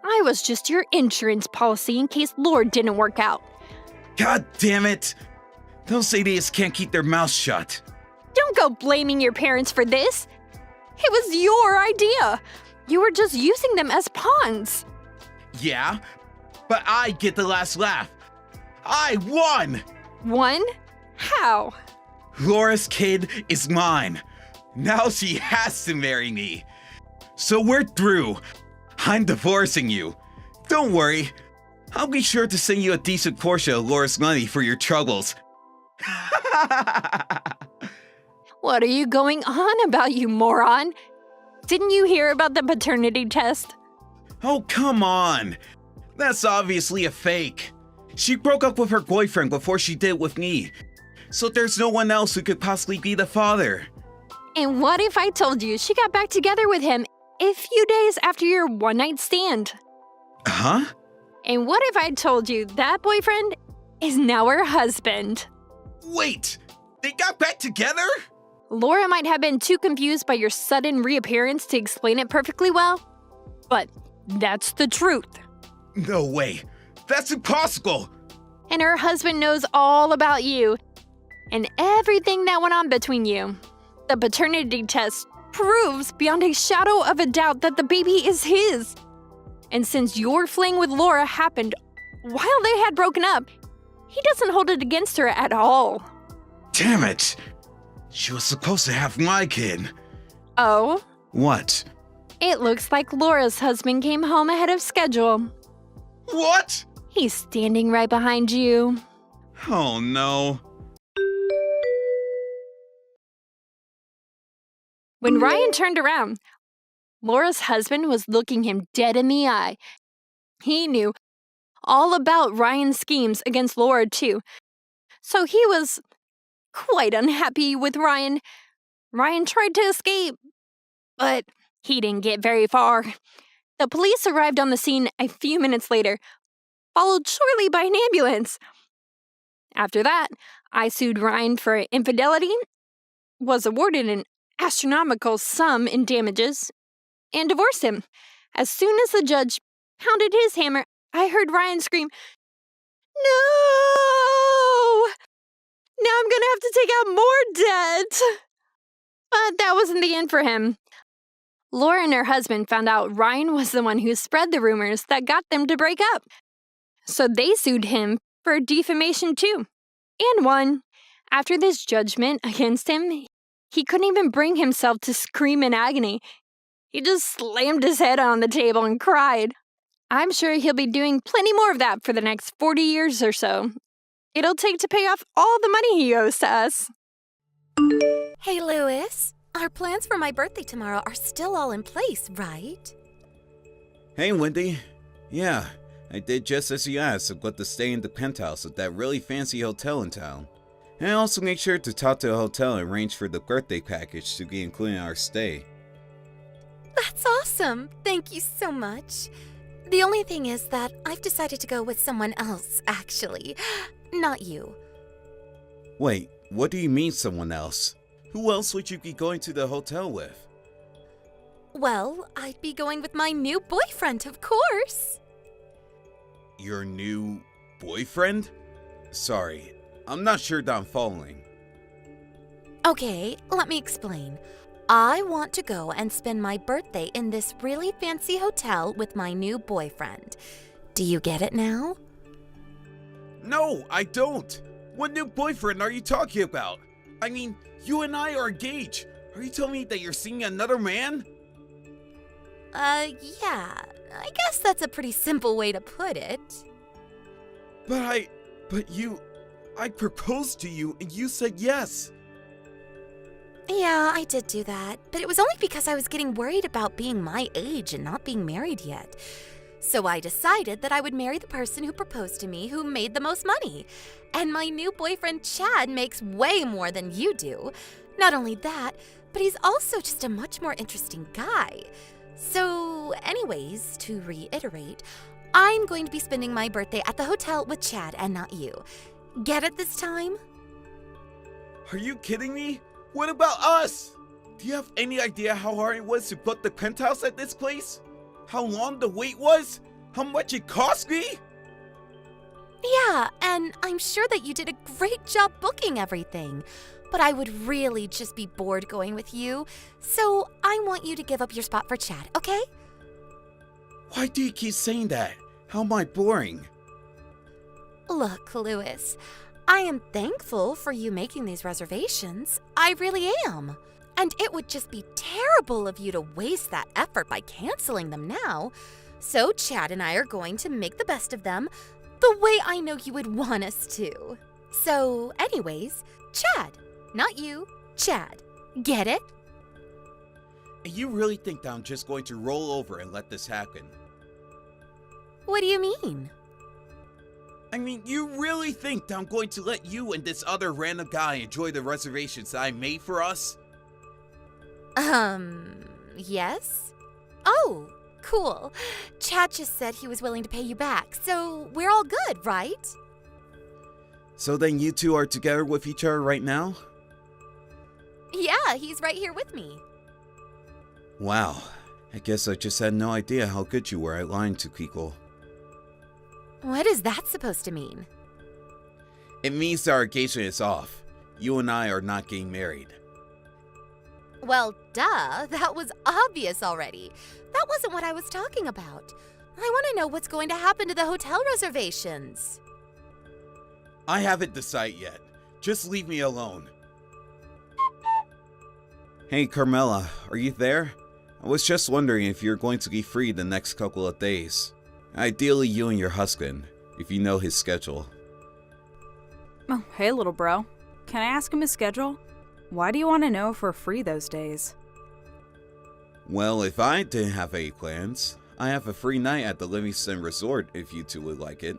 I was just your insurance policy in case Laura didn't work out. God damn it! Those idiots can't keep their mouths shut. Don't go blaming your parents for this. It was your idea. You were just using them as pawns. Yeah, but I get the last laugh. I won! Won? How? Laura's kid is mine. Now she has to marry me. So we're through. I'm divorcing you. Don't worry. I'll be sure to send you a decent portion of Laura's money for your troubles. What are you going on about, you moron? Didn't you hear about the paternity test? Oh, come on. That's obviously a fake. She broke up with her boyfriend before she did with me. So there's no one else who could possibly be the father. And what if I told you she got back together with him a few days after your one-night stand? Huh? And what if I told you that boyfriend is now her husband? Wait, they got back together? Laura might have been too confused by your sudden reappearance to explain it perfectly well, but that's the truth. No way. That's impossible. And her husband knows all about you and everything that went on between you. The paternity test proves beyond a shadow of a doubt that the baby is his. And since your fling with Laura happened while they had broken up, he doesn't hold it against her at all. Damn it. She was supposed to have my kid. Oh? What? It looks like Laura's husband came home ahead of schedule. What? He's standing right behind you. Oh no. When Ryan turned around, Laura's husband was looking him dead in the eye. He knew all about Ryan's schemes against Laura too, so he was quite unhappy with Ryan. Ryan tried to escape, but he didn't get very far. The police arrived on the scene a few minutes later, followed shortly by an ambulance. After that, I sued Ryan for infidelity, was awarded an astronomical sum in damages, and divorced him. As soon as the judge pounded his hammer, I heard Ryan scream, "No! Now I'm gonna have to take out more debt!" But that wasn't the end for him. Laura and her husband found out Ryan was the one who spread the rumors that got them to break up. So they sued him for defamation too, and won. After this judgment against him, he couldn't even bring himself to scream in agony. He just slammed his head on the table and cried. I'm sure he'll be doing plenty more of that for the next 40 years or so. It'll take to pay off all the money he owes to us. Hey, Louis. Our plans for my birthday tomorrow are still all in place, right? Hey, Wendy. Yeah, I did just as you asked about to stay in the penthouse of that really fancy hotel in town. And I also make sure to talk to the hotel and arrange for the birthday package to be included in our stay. That's awesome. Thank you so much. The only thing is that I've decided to go with someone else, actually. Not you. Wait, what do you mean someone else? Who else would you be going to the hotel with? Well, I'd be going with my new boyfriend, of course. Your new boyfriend? Sorry, I'm not sure that I'm following. Okay, let me explain. I want to go and spend my birthday in this really fancy hotel with my new boyfriend. Do you get it now? No, I don't. What new boyfriend are you talking about? I mean, you and I are engaged. Are you telling me that you're seeing another man? Yeah. I guess that's a pretty simple way to put it. I proposed to you and you said yes. Yeah, I did do that, but it was only because I was getting worried about being my age and not being married yet. So I decided that I would marry the person who proposed to me who made the most money. And my new boyfriend Chad makes way more than you do. Not only that, but he's also just a much more interesting guy. So anyways, to reiterate, I'm going to be spending my birthday at the hotel with Chad and not you. Get it this time? Are you kidding me? What about us? Do you have any idea how hard it was to book the penthouse at this place? How long the wait was? How much it cost me? Yeah, and I'm sure that you did a great job booking everything. But I would really just be bored going with you, so I want you to give up your spot for Chad, okay? Why do you keep saying that? How am I boring? Look, Lewis, I am thankful for you making these reservations. I really am. And it would just be terrible of you to waste that effort by canceling them now. So Chad and I are going to make the best of them the way I know you would want us to. So anyways, Chad, not you, Chad. Get it? And you really think that I'm just going to roll over and let this happen? What do you mean? I mean, you really think that I'm going to let you and this other random guy enjoy the reservations that I made for us? Yes? Oh, cool. Chad just said he was willing to pay you back, so we're all good, right? So then you two are together with each other right now? Yeah, he's right here with me. Wow, I guess I just had no idea how good you were at lying to people. What is that supposed to mean? It means that our engagement is off. You and I are not getting married. Well, duh, that was obvious already. That wasn't what I was talking about. I want to know what's going to happen to the hotel reservations. I haven't decided yet. Just leave me alone. Hey, Carmela, are you there? I was just wondering if you're going to be free the next couple of days. Ideally, you and your husband, if you know his schedule. Oh, hey, little bro. Can I ask him his schedule? Why do you want to know if we're free those days? Well, if I didn't have any plans, I have a free night at the Livingston Resort if you two would like it.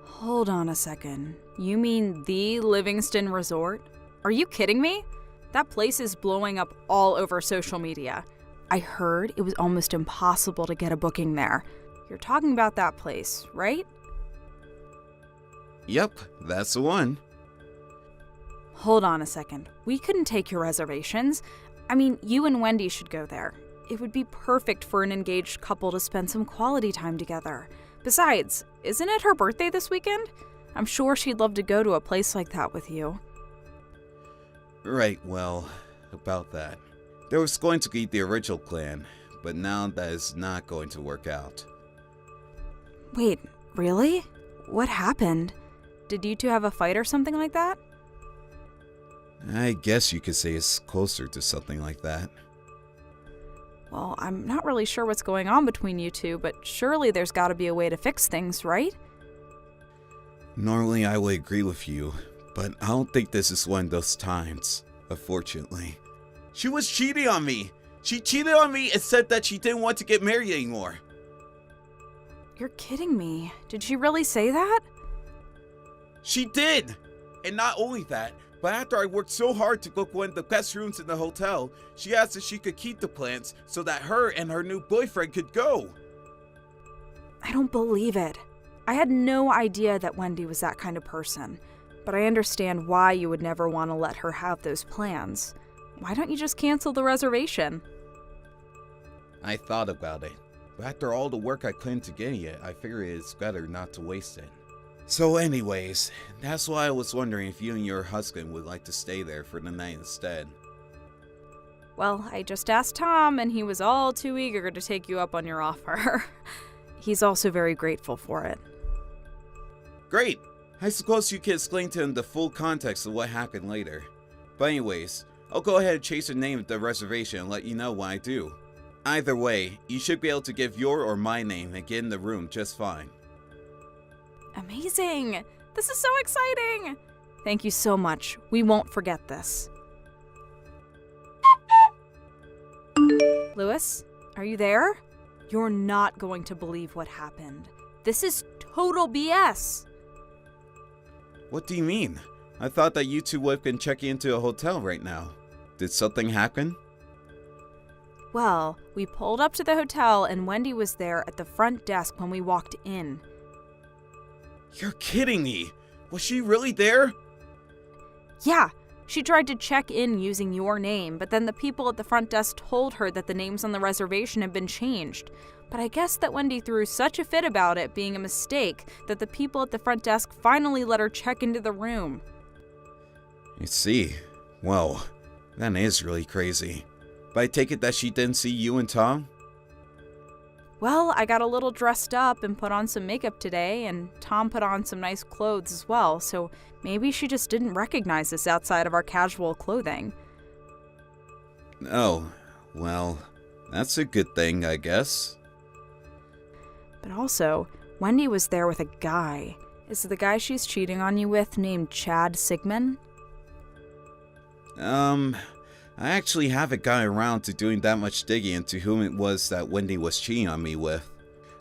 Hold on a second. You mean the Livingston Resort? Are you kidding me? That place is blowing up all over social media. I heard it was almost impossible to get a booking there. You're talking about that place, right? Yep, that's the one. Hold on a second. We couldn't take your reservations. I mean, you and Wendy should go there. It would be perfect for an engaged couple to spend some quality time together. Besides, isn't it her birthday this weekend? I'm sure she'd love to go to a place like that with you. Right, well, about that. There was going to be the original plan, but now that is not going to work out. Wait, really? What happened? Did you two have a fight or something like that? I guess you could say it's closer to something like that. Well, I'm not really sure what's going on between you two, but surely there's got to be a way to fix things, right? Normally I would agree with you, but I don't think this is one of those times, unfortunately. She was cheating on me! She cheated on me and said that she didn't want to get married anymore. You're kidding me. Did she really say that? She did! And not only that, but after I worked so hard to book one of the best rooms in the hotel, she asked if she could keep the plans so that her and her new boyfriend could go. I don't believe it. I had no idea that Wendy was that kind of person, but I understand why you would never want to let her have those plans. Why don't you just cancel the reservation? I thought about it, but after all the work I put into getting it, I figured it's better not to waste it. So anyways, that's why I was wondering if you and your husband would like to stay there for the night instead. Well, I just asked Tom, and he was all too eager to take you up on your offer. He's also very grateful for it. Great! I suppose you can explain to him the full context of what happened later. But anyways, I'll go ahead and chase the name of the reservation and let you know when I do. Either way, you should be able to give your or my name and get in the room just fine. Amazing! This is so exciting! Thank you so much. We won't forget this. Lewis, are you there? You're not going to believe what happened. This is total BS. What do you mean? I thought that you two would have been checking into a hotel right now. Did something happen? Well, we pulled up to the hotel and Wendy was there at the front desk when we walked in. You're kidding me! Was she really there? Yeah, she tried to check in using your name, but then the people at the front desk told her that the names on the reservation had been changed. But I guess that Wendy threw such a fit about it being a mistake that the people at the front desk finally let her check into the room. I see. Whoa, that is really crazy. But I take it that she didn't see you and Tom? Well, I got a little dressed up and put on some makeup today, and Tom put on some nice clothes as well, so maybe she just didn't recognize us outside of our casual clothing. Oh, well, that's a good thing, I guess. But also, Wendy was there with a guy. Is the guy she's cheating on you with named Chad Sigmund? I actually haven't gotten around to doing that much digging into whom it was that Wendy was cheating on me with.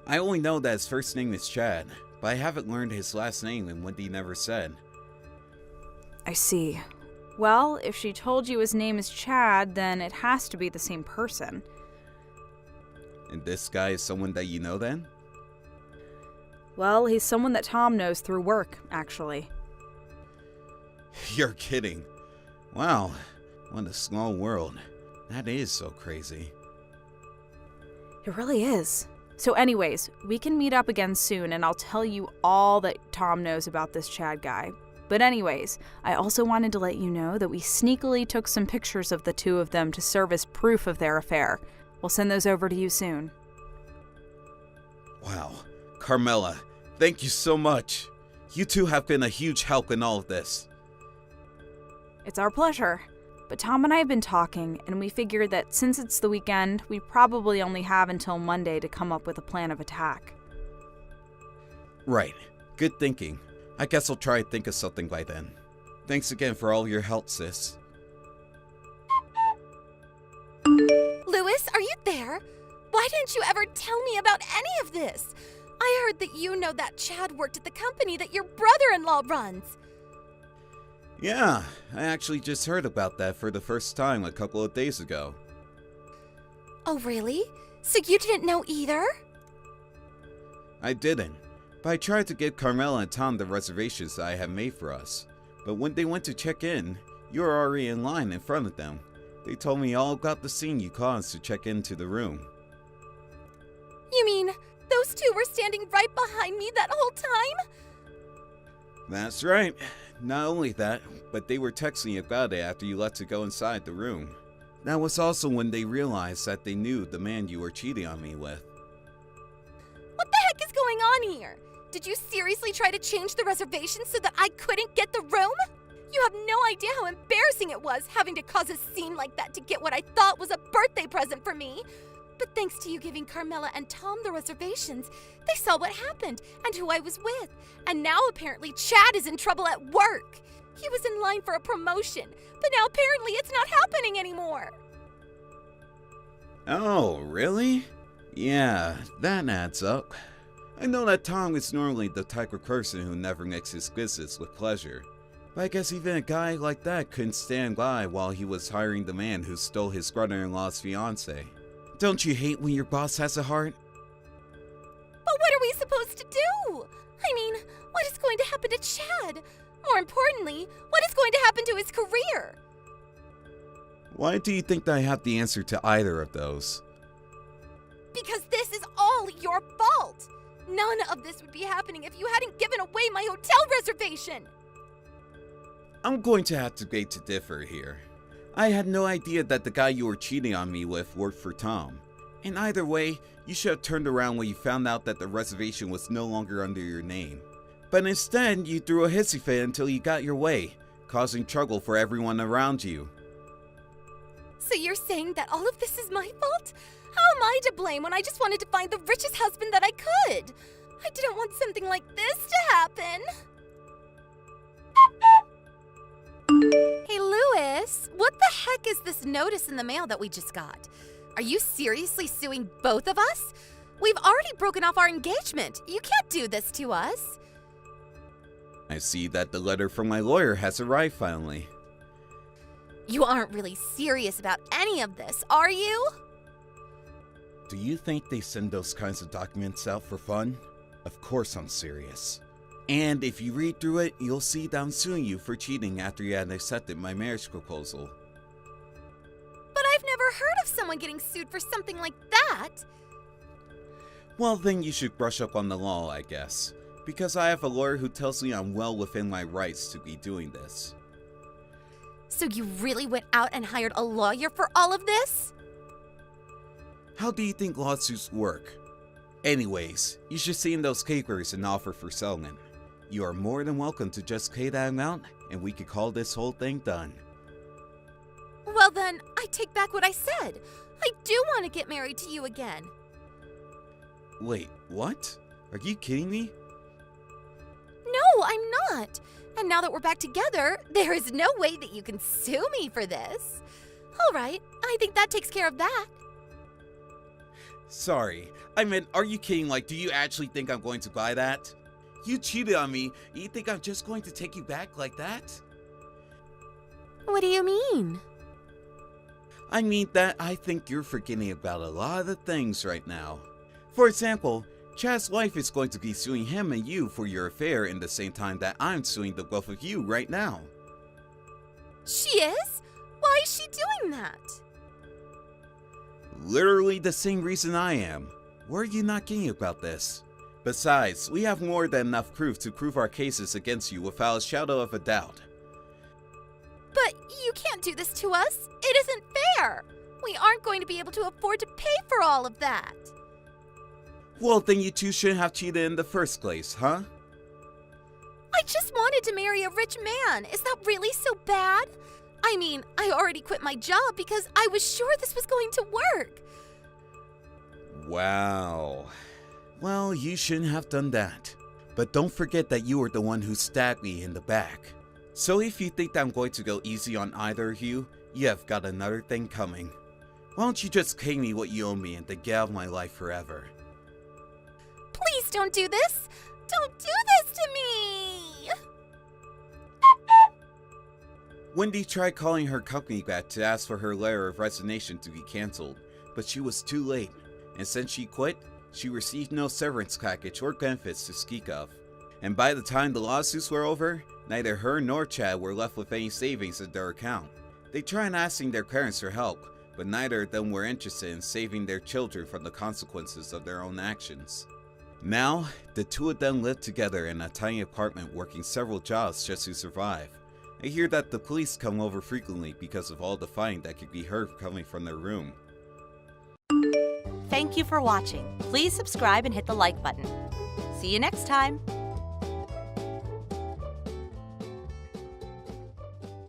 I only know that his first name is Chad, but I haven't learned his last name, and Wendy never said. I see. Well, if she told you his name is Chad, then it has to be the same person. And this guy is someone that you know then? Well, he's someone that Tom knows through work, actually. You're kidding. Wow, what a small world. That is so crazy. It really is. So anyways, we can meet up again soon and I'll tell you all that Tom knows about this Chad guy. But anyways, I also wanted to let you know that we sneakily took some pictures of the two of them to serve as proof of their affair. We'll send those over to you soon. Wow, Carmela, thank you so much. You two have been a huge help in all of this. It's our pleasure. But Tom and I have been talking, and we figured that since it's the weekend, we probably only have until Monday to come up with a plan of attack. Right, good thinking. I guess I'll try to think of something by then. Thanks again for all your help, sis. Louis, are you there? Why didn't you ever tell me about any of this? I heard that you know that Chad worked at the company that your brother-in-law runs. Yeah, I actually just heard about that for the first time a couple of days ago. Oh, really? So you didn't know either? I didn't, but I tried to give Carmela and Tom the reservations that I had made for us. But when they went to check in, you were already in line in front of them. They told me all about the scene you caused to check into the room. You mean those two were standing right behind me that whole time? That's right. Not only that, but they were texting about it after you let to go inside the room. That was also when they realized that they knew the man you were cheating on me with. What the heck is going on here? Did you seriously try to change the reservation so that I couldn't get the room? You have no idea how embarrassing it was having to cause a scene like that to get what I thought was a birthday present for me. But thanks to you giving Carmela and Tom the reservations, they saw what happened and who I was with. And now apparently Chad is in trouble at work. He was in line for a promotion, but now apparently it's not happening anymore. Oh, really? Yeah, that adds up. I know that Tom is normally the type of person who never mixes business with pleasure. But I guess even a guy like that couldn't stand by while he was hiring the man who stole his brother-in-law's fiance. Don't you hate when your boss has a heart? But what are we supposed to do? I mean, what is going to happen to Chad? More importantly, what is going to happen to his career? Why do you think that I have the answer to either of those? Because this is all your fault. None of this would be happening if you hadn't given away my hotel reservation. I'm going to have to beg to differ here. I had no idea that the guy you were cheating on me with worked for Tom. In either way, you should have turned around when you found out that the reservation was no longer under your name. But instead, you threw a hissy fit until you got your way, causing trouble for everyone around you. So you're saying that all of this is my fault? How am I to blame when I just wanted to find the richest husband that I could? I didn't want something like this to happen. Hey, Louis, what the heck is this notice in the mail that we just got? Are you seriously suing both of us? We've already broken off our engagement. You can't do this to us. I see that the letter from my lawyer has arrived finally. You aren't really serious about any of this, are you? Do you think they send those kinds of documents out for fun? Of course I'm serious. And if you read through it, you'll see that I'm suing you for cheating after you had accepted my marriage proposal. But I've never heard of someone getting sued for something like that. Well, then you should brush up on the law, I guess. Because I have a lawyer who tells me I'm well within my rights to be doing this. So you really went out and hired a lawyer for all of this? How do you think lawsuits work? Anyways, you should see in those papers an offer for settlement. You are more than welcome to just pay that amount, and we could call this whole thing done. Well then, I take back what I said. I do want to get married to you again. Wait, what? Are you kidding me? No, I'm not. And now that we're back together, there is no way that you can sue me for this. All right, I think that takes care of that. Sorry, I meant, are you kidding? Like, do you actually think I'm going to buy that? You cheated on me, and you think I'm just going to take you back like that? What do you mean? I mean that I think you're forgetting about a lot of things right now. For example, Chad's wife is going to be suing him and you for your affair in the same time that I'm suing the both of you right now. She is? Why is she doing that? Literally the same reason I am. Why are you not getting about this? Besides, we have more than enough proof to prove our cases against you without a shadow of a doubt. But you can't do this to us. It isn't fair. We aren't going to be able to afford to pay for all of that. Well, then you two shouldn't have cheated in the first place, huh? I just wanted to marry a rich man. Is that really so bad? I mean, I already quit my job because I was sure this was going to work. Wow. Well, you shouldn't have done that. But don't forget that you were the one who stabbed me in the back. So if you think that I'm going to go easy on either of you, you have got another thing coming. Why don't you just pay me what you owe me and then get out of my life forever? Please don't do this. Don't do this to me. Wendy tried calling her company back to ask for her letter of resignation to be cancelled, but she was too late, and since she quit, she received no severance package or benefits to speak of. And by the time the lawsuits were over, neither her nor Chad were left with any savings in their account. They tried asking their parents for help, but neither of them were interested in saving their children from the consequences of their own actions. Now, the two of them live together in a tiny apartment working several jobs just to survive. I hear that the police come over frequently because of all the fighting that could be heard coming from their room. Thank you for watching. Please subscribe and hit the like button. See you next time.